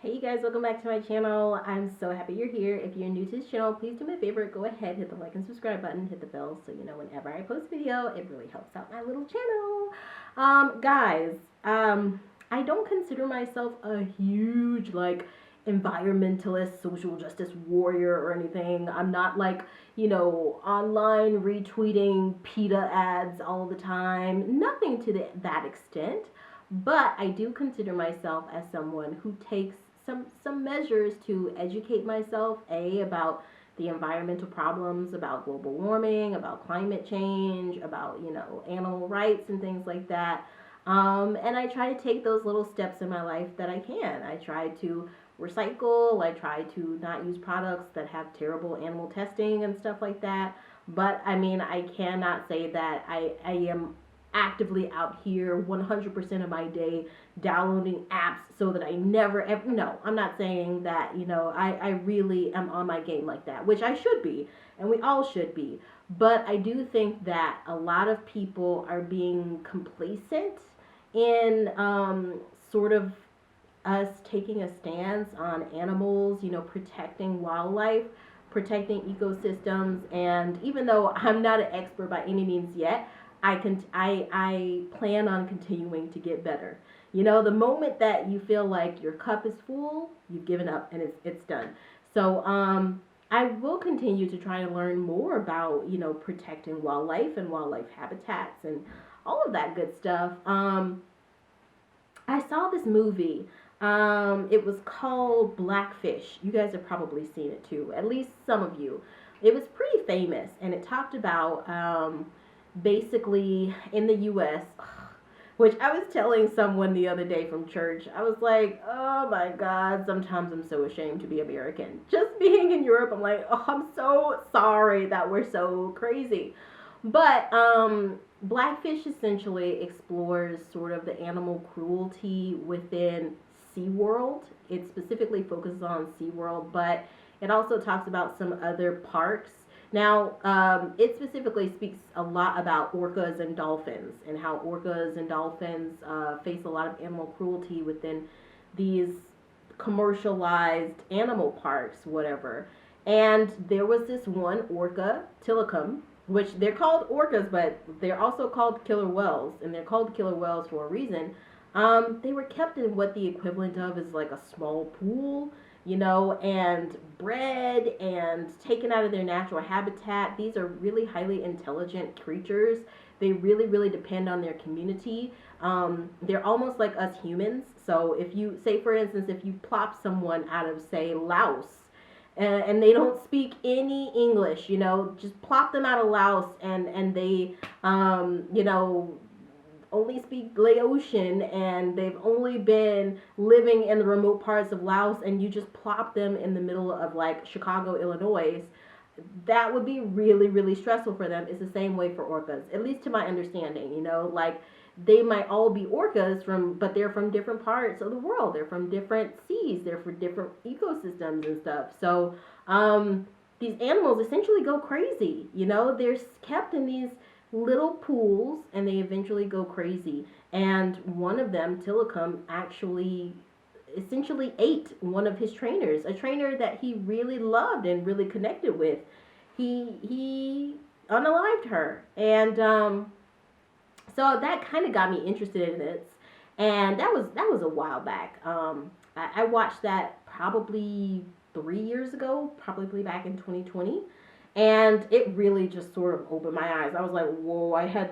Hey you guys, welcome back to my channel. I'm so happy you're here. If you're new to this channel, please do me a favor, go ahead, hit the like and subscribe button, hit the bell so you know whenever I post a video. It really helps out my little channel. Guys, I don't consider myself a huge environmentalist, social justice warrior or anything. I'm not online retweeting PETA ads all the time. Nothing to that extent. But I do consider myself as someone who takes some measures to educate myself, about the environmental problems, about global warming, about climate change, about animal rights and things like that. And I try to take those little steps in my life that I can. I try to recycle. I try to not use products that have terrible animal testing and stuff like that. But I mean, I cannot say that I am actively out here 100% of my day downloading apps so that I never ever. No, I'm not saying that. I really am on my game like that, which I should be, and we all should be. But I do think that a lot of people are being complacent in sort of us taking a stance on animals, protecting wildlife, protecting ecosystems. And even though I'm not an expert by any means yet, I plan on continuing to get better. The moment that you feel like your cup is full, you've given up and it's done. So I will continue to try to learn more about protecting wildlife and wildlife habitats and all of that good stuff. I saw this movie. It was called Blackfish. You guys have probably seen it too, at least some of you. It was pretty famous, and it talked about basically in the U.S., which I was telling someone the other day from church. I was like, oh my God, sometimes I'm so ashamed to be American. Just being in Europe, I'm like, oh, I'm so sorry that we're so crazy. But Blackfish essentially explores sort of the animal cruelty within SeaWorld. It specifically focuses on SeaWorld, but it also talks about some other parks. Now, it specifically speaks a lot about orcas and dolphins, and how orcas and dolphins face a lot of animal cruelty within these commercialized animal parks, whatever. And there was this one orca, Tilikum, which they're called orcas, but they're also called killer whales, and they're called killer whales for a reason. They were kept in what the equivalent of is like a small pool, and bred and taken out of their natural habitat. These are really highly intelligent creatures. They really, really depend on their community. They're almost like us humans. So if you say, for instance, if you plop someone out of, say, Laos, and they don't speak any English, just plop them out of Laos, and they, only speak Laotian, and they've only been living in the remote parts of Laos, and you just plop them in the middle of like Chicago, Illinois, that would be really, really stressful for them. It's the same way for orcas, at least to my understanding. They might all be orcas but they're from different parts of the world. They're from different seas. They're from different ecosystems and stuff. So these animals essentially go crazy. They're kept in these little pools, and they eventually go crazy. And one of them, Tilikum, actually essentially ate one of his trainers, a trainer that he really loved and really connected with. He unalived her, and so that kind of got me interested in it. And that was a while back. I watched that probably 3 years ago, probably back in 2020. And it really just sort of opened my eyes. I was like, whoa, I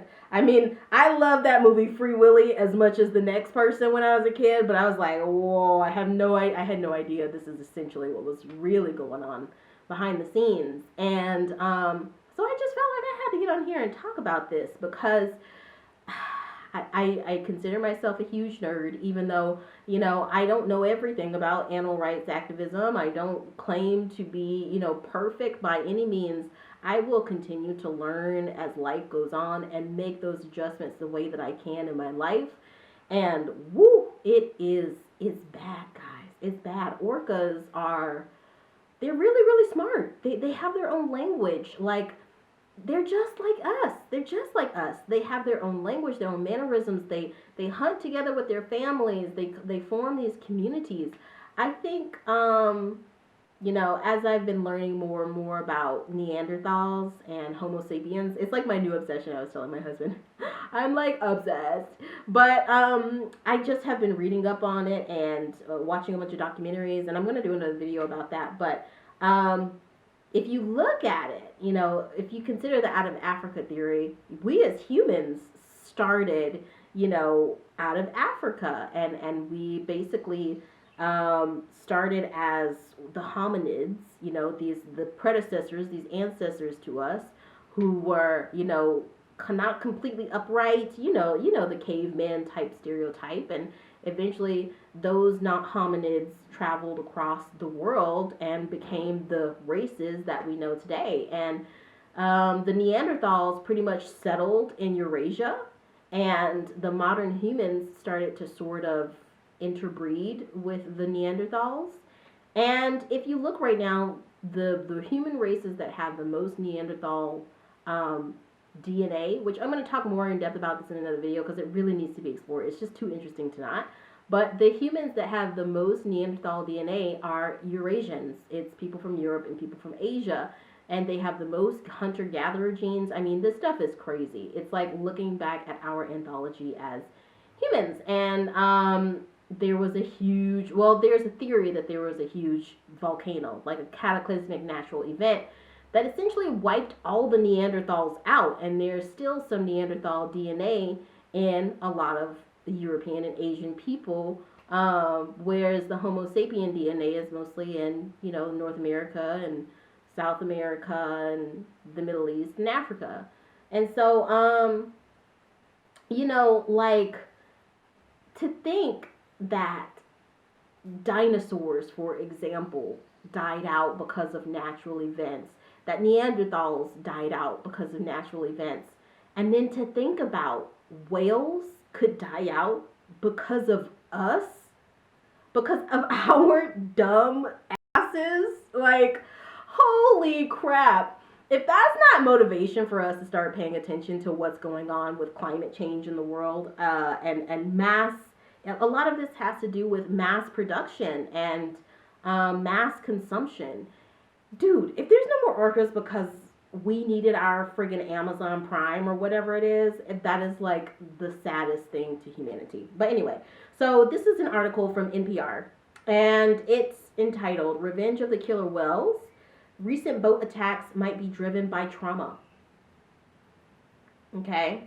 love that movie Free Willy as much as the next person when I was a kid, but I was like, whoa, I had no idea this is essentially what was really going on behind the scenes. And so I just felt like I had to get on here and talk about this, because I consider myself a huge nerd, even though, I don't know everything about animal rights activism. I don't claim to be, perfect by any means. I will continue to learn as life goes on and make those adjustments the way that I can in my life. And woo, it's bad, guys. It's bad. They're really, really smart. They have their own language. They're just like us. They're just like us. They have their own language, their own mannerisms. They hunt together with their families. They form these communities. I think, as I've been learning more and more about Neanderthals and Homo sapiens, it's like my new obsession. I was telling my husband, I'm like obsessed. But I just have been reading up on it and watching a bunch of documentaries, and I'm gonna do another video about that. But um, if you look at it, if you consider the out of Africa theory, we as humans started, out of Africa, and we basically started as the hominids, the predecessors, these ancestors to us, who were, not completely upright, the caveman type stereotype, and eventually those not hominids traveled across the world and became the races that we know today. And the Neanderthals pretty much settled in Eurasia, and the modern humans started to sort of interbreed with the Neanderthals. And if you look right now, the human races that have the most Neanderthal DNA, which I'm going to talk more in depth about this in another video because it really needs to be explored. It's just too interesting to not. But the humans that have the most Neanderthal DNA are Eurasians. It's people from Europe and people from Asia. And they have the most hunter-gatherer genes. I mean, this stuff is crazy. It's like looking back at our anthology as humans. And there's a theory that there was a huge volcano, like a cataclysmic natural event that essentially wiped all the Neanderthals out. And there's still some Neanderthal DNA in a lot of the European and Asian people, whereas the Homo sapien DNA is mostly in, North America and South America and the Middle East and Africa. And so, to think that dinosaurs, for example, died out because of natural events, that Neanderthals died out because of natural events, and then to think about whales could die out because of us, because of our dumb asses. Like, holy crap. If that's not motivation for us to start paying attention to what's going on with climate change in the world, and mass, a lot of this has to do with mass production and mass consumption. Dude, if there's no more orcas because we needed our friggin' Amazon Prime or whatever it is, that is like the saddest thing to humanity. But anyway, so this is an article from NPR, and it's entitled Revenge of the Killer Whales. Recent boat attacks might be driven by trauma. Okay.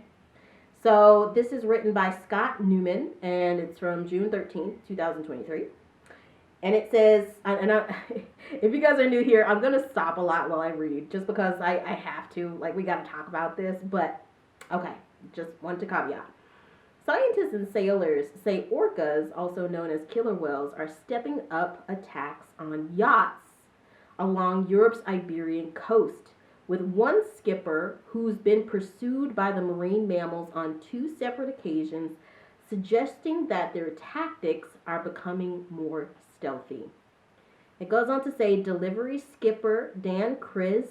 So this is written by Scott Newman, and it's from June 13th, 2023. And it says, if you guys are new here, I'm going to stop a lot while I read, just because I have to. Like, we got to talk about this. But, okay, just want to caveat. Scientists and sailors say orcas, also known as killer whales, are stepping up attacks on yachts along Europe's Iberian coast, with one skipper who's been pursued by the marine mammals on 2 separate occasions, suggesting that their tactics are becoming more stealthy. It goes on to say delivery skipper Dan Chris,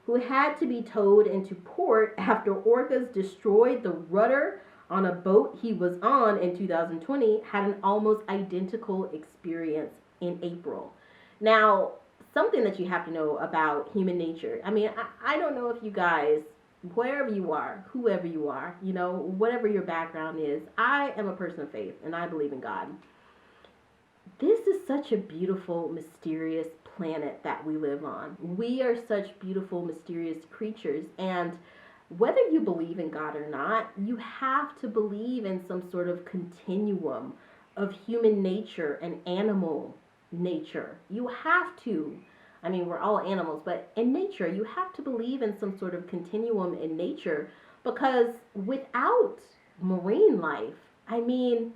who had to be towed into port after orcas destroyed the rudder on a boat he was on in 2020, had an almost identical experience in April. Now, something that you have to know about human nature. I mean, I don't know if you guys, wherever you are, whoever you are, whatever your background is, I am a person of faith and I believe in God. This is such a beautiful, mysterious planet that we live on. We are such beautiful, mysterious creatures, and whether you believe in God or not, you have to believe in some sort of continuum of human nature and animal nature. You have to. I mean, we're all animals, but in nature, you have to believe in some sort of continuum in nature, because without marine life, I mean,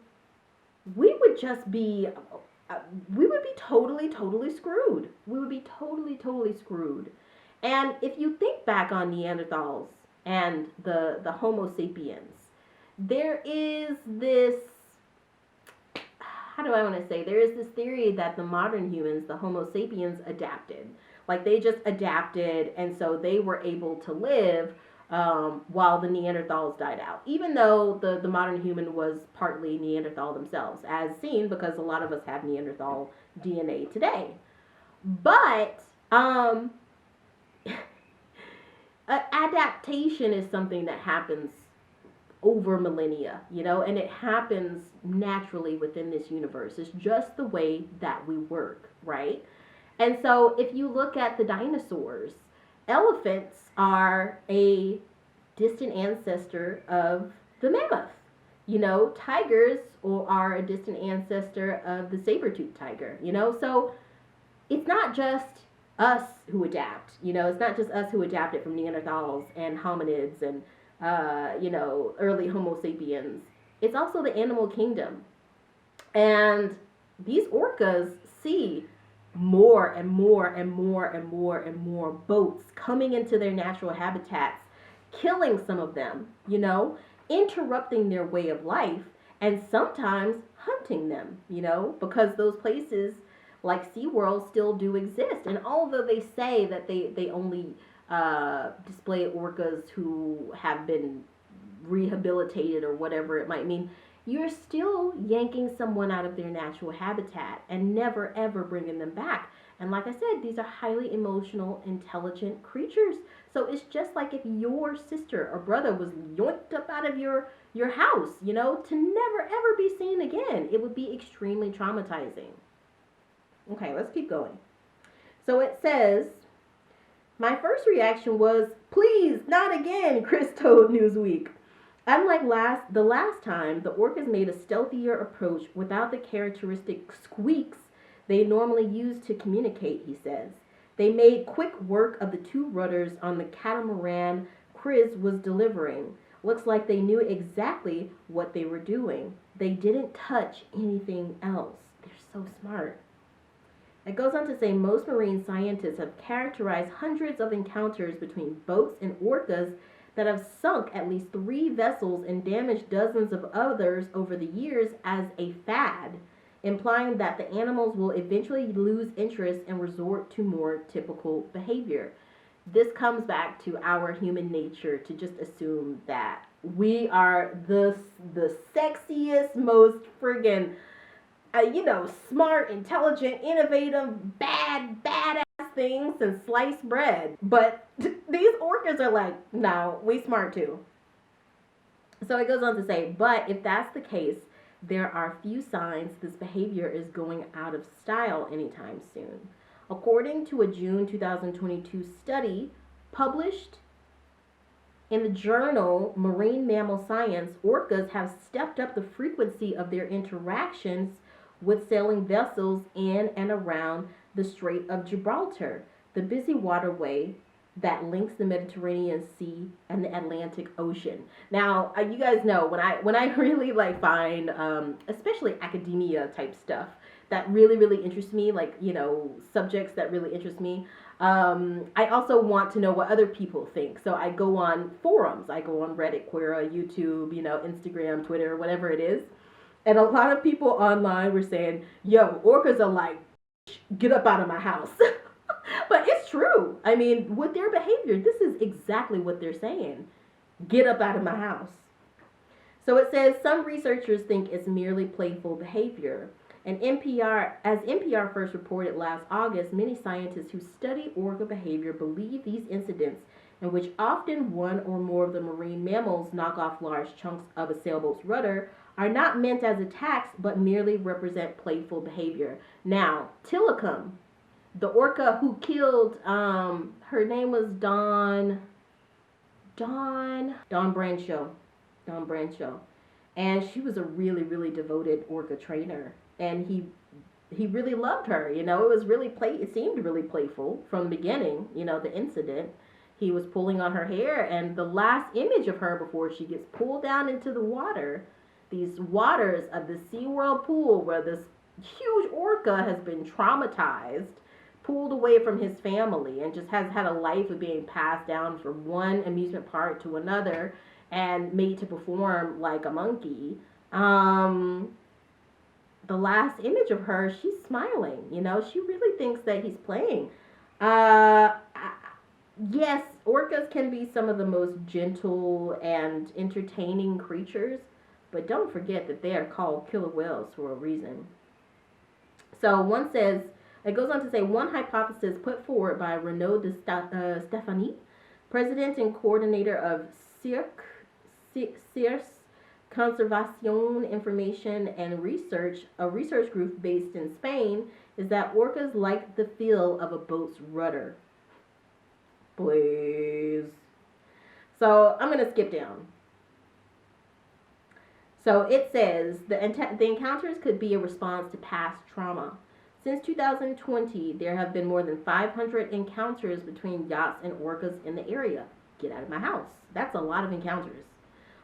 we would be totally screwed. We would be totally screwed. And if you think back on Neanderthals and the Homo sapiens, there is this, how do I want to say, there is this theory that the modern humans, the Homo sapiens, adapted. Like, they just adapted, and so they were able to live while the Neanderthals died out. Even though the modern human was partly Neanderthal themselves, as seen because a lot of us have Neanderthal DNA today. But adaptation is something that happens over millennia, and it happens naturally within this universe. It's just the way that we work, right? And so if you look at the dinosaurs, elephants are a distant ancestor of the mammoth. Tigers are a distant ancestor of the saber-toothed tiger, so it's not just us who adapt. It's not just us who adapted from Neanderthals and hominids and early Homo sapiens. It's also the animal kingdom. And these orcas see more and more and more and more and more boats coming into their natural habitats, killing some of them, interrupting their way of life, and sometimes hunting them, because those places like SeaWorld still do exist. And although they say that they only display orcas who have been rehabilitated or whatever it might mean, you're still yanking someone out of their natural habitat and never ever bringing them back. And like I said, these are highly emotional, intelligent creatures. So it's just like if your sister or brother was yoinked up out of your house, to never ever be seen again. It would be extremely traumatizing. Okay, let's keep going. So it says, my first reaction was, please, not again, Chris told Newsweek. Unlike the last time, the orcas made a stealthier approach without the characteristic squeaks they normally use to communicate, he says. They made quick work of the two rudders on the catamaran Chris was delivering. Looks like they knew exactly what they were doing. They didn't touch anything else. They're so smart. It goes on to say most marine scientists have characterized hundreds of encounters between boats and orcas that have sunk at least 3 vessels and damaged dozens of others over the years as a fad, implying that the animals will eventually lose interest and resort to more typical behavior. This comes back to our human nature to just assume that we are the sexiest, most friggin' smart, intelligent, innovative, badass things and sliced bread. But these orcas are like, no, we smart too. So it goes on to say, but if that's the case, there are few signs this behavior is going out of style anytime soon. According to a June 2022 study published in the journal Marine Mammal Science, orcas have stepped up the frequency of their interactions with sailing vessels in and around the Strait of Gibraltar, the busy waterway that links the Mediterranean Sea and the Atlantic Ocean. Now, you guys know when I really find, especially academia type stuff that really interests me, subjects that really interest me. I also want to know what other people think. So I go on forums. I go on Reddit, Quora, YouTube, Instagram, Twitter, whatever it is. And a lot of people online were saying, yo, orcas are like, get up out of my house. But it's true. I mean, with their behavior, this is exactly what they're saying. Get up out of my house. So it says some researchers think it's merely playful behavior. And as NPR first reported last August, many scientists who study orca behavior believe these incidents, in which often one or more of the marine mammals knock off large chunks of a sailboat's rudder, are not meant as attacks, but merely represent playful behavior. Now, Tilikum, the orca who killed, her name was Dawn Brancho. And she was a really devoted orca trainer. And he really loved her. It was it seemed really playful from the beginning, the incident. He was pulling on her hair, and the last image of her before she gets pulled down into the water, these waters of the SeaWorld pool where this huge orca has been traumatized, pulled away from his family, and just has had a life of being passed down from one amusement park to another and made to perform like a monkey. The last image of her, she's smiling. She really thinks that he's playing. Yes, orcas can be some of the most gentle and entertaining creatures, but don't forget that they are called killer whales for a reason. So one says, it goes on to say, one hypothesis put forward by Renaud de Stephanie, president and coordinator of CIRCE Conservation Information and Research, a research group based in Spain, is that orcas like the feel of a boat's rudder. Please. So I'm going to skip down. So it says the encounters could be a response to past trauma. Since 2020, there have been more than 500 encounters between yachts and orcas in the area. Get out of my house. That's a lot of encounters.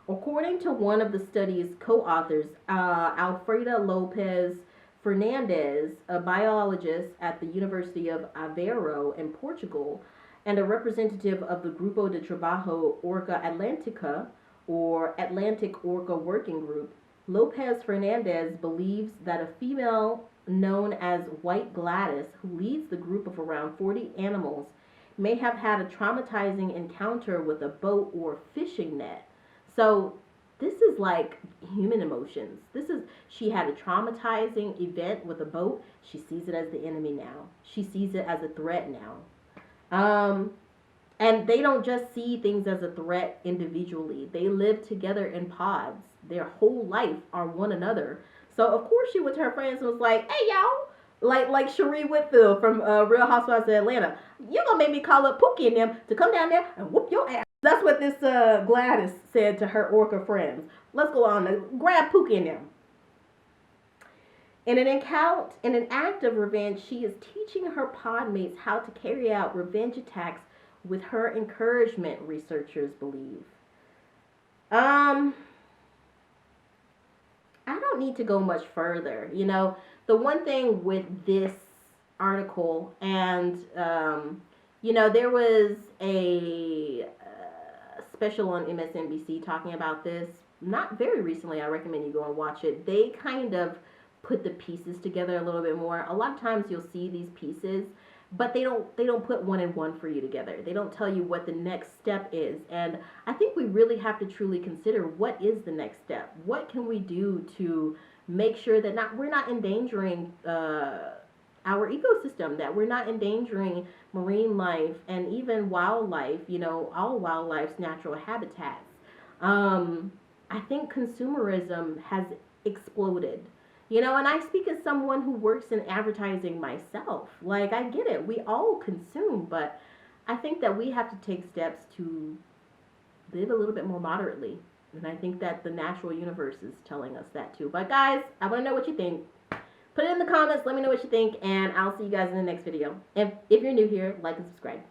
According to one of the study's co authors, Alfreda Lopez Fernandez, a biologist at the University of Aveiro in Portugal, and a representative of the Grupo de Trabajo Orca Atlantica, or Atlantic Orca Working Group, Lopez Fernandez believes that a female known as White Gladys, who leads the group of around 40 animals, may have had a traumatizing encounter with a boat or fishing net. So this is like human emotions. She had a traumatizing event with a boat. She sees it as the enemy now. She sees it as a threat now. And they don't just see things as a threat individually. They live together in pods. Their whole life are one another. So of course she went to her friends and was like, "Hey y'all, like Cherie Whitfield from Real Housewives of Atlanta, you gonna make me call up Pookie and them to come down there and whoop your ass." That's what this Gladys said to her orca friends. Let's go on and grab Pookie and them. In an act of revenge, she is teaching her podmates how to carry out revenge attacks with her encouragement, researchers believe. I don't need to go much further. The one thing with this article, and there was a special on MSNBC talking about this not very recently. I recommend you go and watch it. They kind of put the pieces together a little bit more. A lot of times you'll see these pieces, but they don't put one and one for you together. They don't tell you what the next step is. And I think we really have to truly consider, what is the next step? What can we do to make sure that we're not endangering our ecosystem, that we're not endangering marine life and even wildlife, all wildlife's natural habitats. I think consumerism has exploded. And I speak as someone who works in advertising myself. Like, I get it. We all consume, but I think that we have to take steps to live a little bit more moderately. And I think that the natural universe is telling us that too. But guys, I want to know what you think. Put it in the comments. Let me know what you think. And I'll see you guys in the next video. If you're new here, like and subscribe.